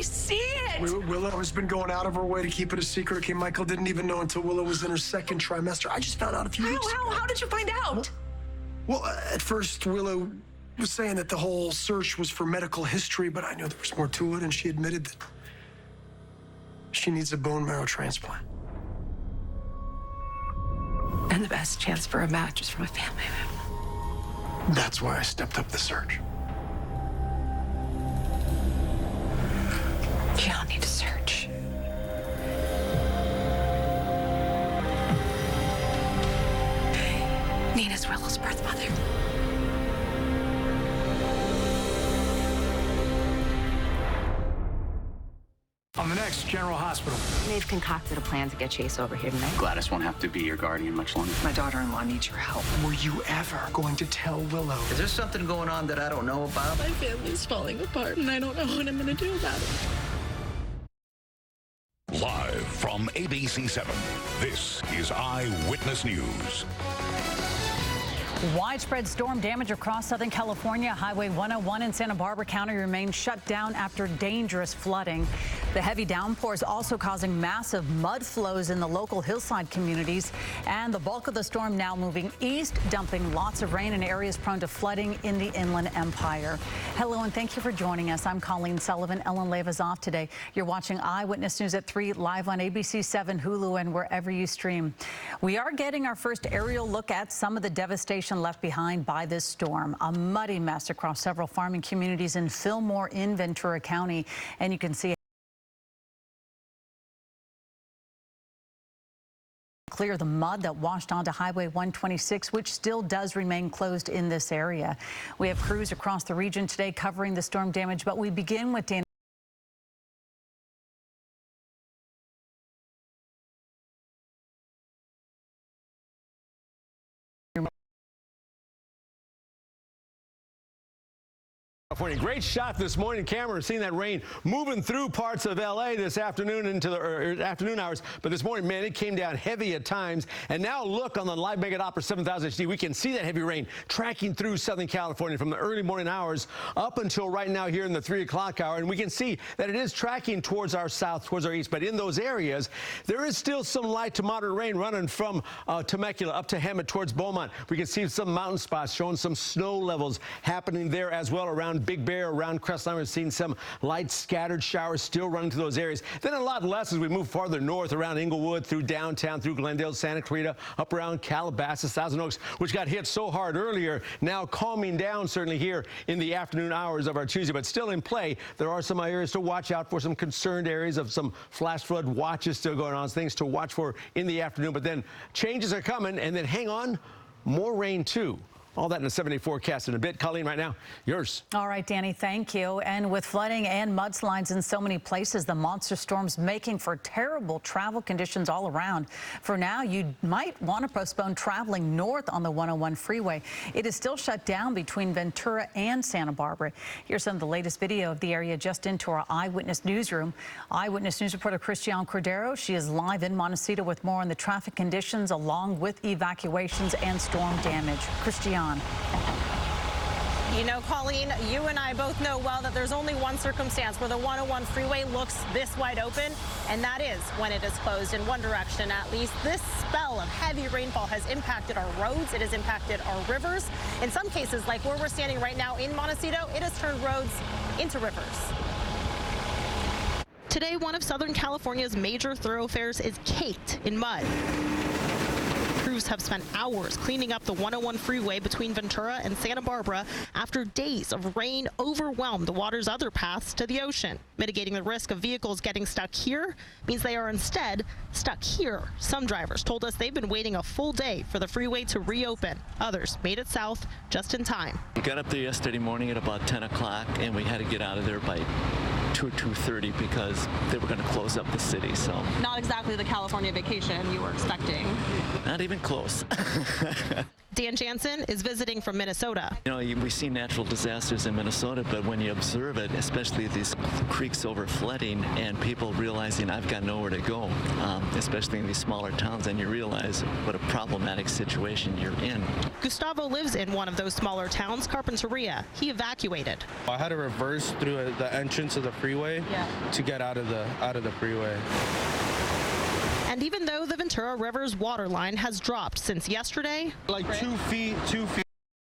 I see it? Willow has been going out of her way to keep it a secret. Okay, Michael didn't even know until Willow was in her second trimester. I just found out a few weeks ago. How did you find out? Well, at first, Willow was saying that the whole search was for medical history, but I knew there was more to it, and she admitted that she needs a bone marrow transplant. And the best chance for a match is from a family member. That's why I stepped up the search. You don't need to search. Nina's Willow's birth mother. On the next, General Hospital. They've concocted a plan to get Chase over here tonight. Gladys won't have to be your guardian much longer. My daughter-in-law needs your help. Were you ever going to tell Willow? Is there something going on that I don't know about? My family's falling apart, and I don't know what I'm going to do about it. Live from ABC 7, this is Eyewitness News. Widespread storm damage across Southern California. Highway 101 in Santa Barbara County remains shut down after dangerous flooding. The heavy downpours also causing massive mud flows in the local hillside communities. And the bulk of the storm now moving east, dumping lots of rain in areas prone to flooding in the Inland Empire. Hello and thank you for joining us. I'm Colleen Sullivan. Ellen Leva's off today. You're watching Eyewitness News at 3 live on ABC 7, Hulu, and wherever you stream. We are getting our first aerial look at some of the devastation left behind by this storm. A muddy mess across several farming communities in Fillmore in Ventura County. And you can see clear the mud that washed onto Highway 126, which still does remain closed in this area. We have crews across the region today covering the storm damage, but we begin with Dan. California. Great shot this morning. Camera seeing that rain moving through parts of L.A. this afternoon into the afternoon hours. But this morning, man, it came down heavy at times. And now look on the live Mega Doppler 7000 HD. We can see that heavy rain tracking through Southern California from the early morning hours up until right now here in the 3 o'clock hour. And we can see that it is tracking towards our south, towards our east. But in those areas, there is still some light to moderate rain running from Temecula up to Hemet towards Beaumont. We can see some mountain spots showing some snow levels happening there as well around Big Bear, around Crestline. We're seeing some light scattered showers still running through those areas. Then a lot less as we move farther north around Inglewood, through downtown, through Glendale, Santa Clarita, up around Calabasas, Thousand Oaks, which got hit so hard earlier. Now calming down certainly here in the afternoon hours of our Tuesday, but still in play. There are some areas to watch out for, some concerned areas of some flash flood watches still going on, things to watch for in the afternoon. But then changes are coming, and then hang on, more rain too. All that in a 7-day forecast in a bit. Colleen, right now, yours. All right, Danny, thank you. And with flooding and mudslides in so many places, the monster storms making for terrible travel conditions all around. For now, you might want to postpone traveling north on the 101 freeway. It is still shut down between Ventura and Santa Barbara. Here's some of the latest video of the area just into our Eyewitness newsroom. Eyewitness News reporter Christiane Cordero. She is live in Montecito with more on the traffic conditions along with evacuations and storm damage. Christiane. You know, Colleen, you and I both know well that there's only one circumstance where the 101 freeway looks this wide open, and that is when it is closed in one direction at least. This spell of heavy rainfall has impacted our roads. It has impacted our rivers. In some cases, like where we're standing right now in Montecito, it has turned roads into rivers. Today, one of Southern California's major thoroughfares is caked in mud. Crews have spent hours cleaning up the 101 freeway between Ventura and Santa Barbara after days of rain overwhelmed the water's other paths to the ocean. Mitigating the risk of vehicles getting stuck here means they are instead stuck here. Some drivers told us they've been waiting a full day for the freeway to reopen. Others made it south just in time. We got up there yesterday morning at about 10 o'clock, and we had to get out of there by 2 or 2:30 because they were going to close up the city. So not exactly the California vacation you were expecting. Not even close. Dan Jansen is visiting from Minnesota. You know, we see natural disasters in Minnesota, but when you observe it, especially these creeks overflooding and people realizing I've got nowhere to go, especially in these smaller towns, and you realize what a problematic situation you're in. Gustavo lives in one of those smaller towns, Carpinteria. He evacuated. I had to reverse through the entrance of the freeway to get out of the freeway. And even though the Ventura River's water line has dropped since yesterday, like 2 feet.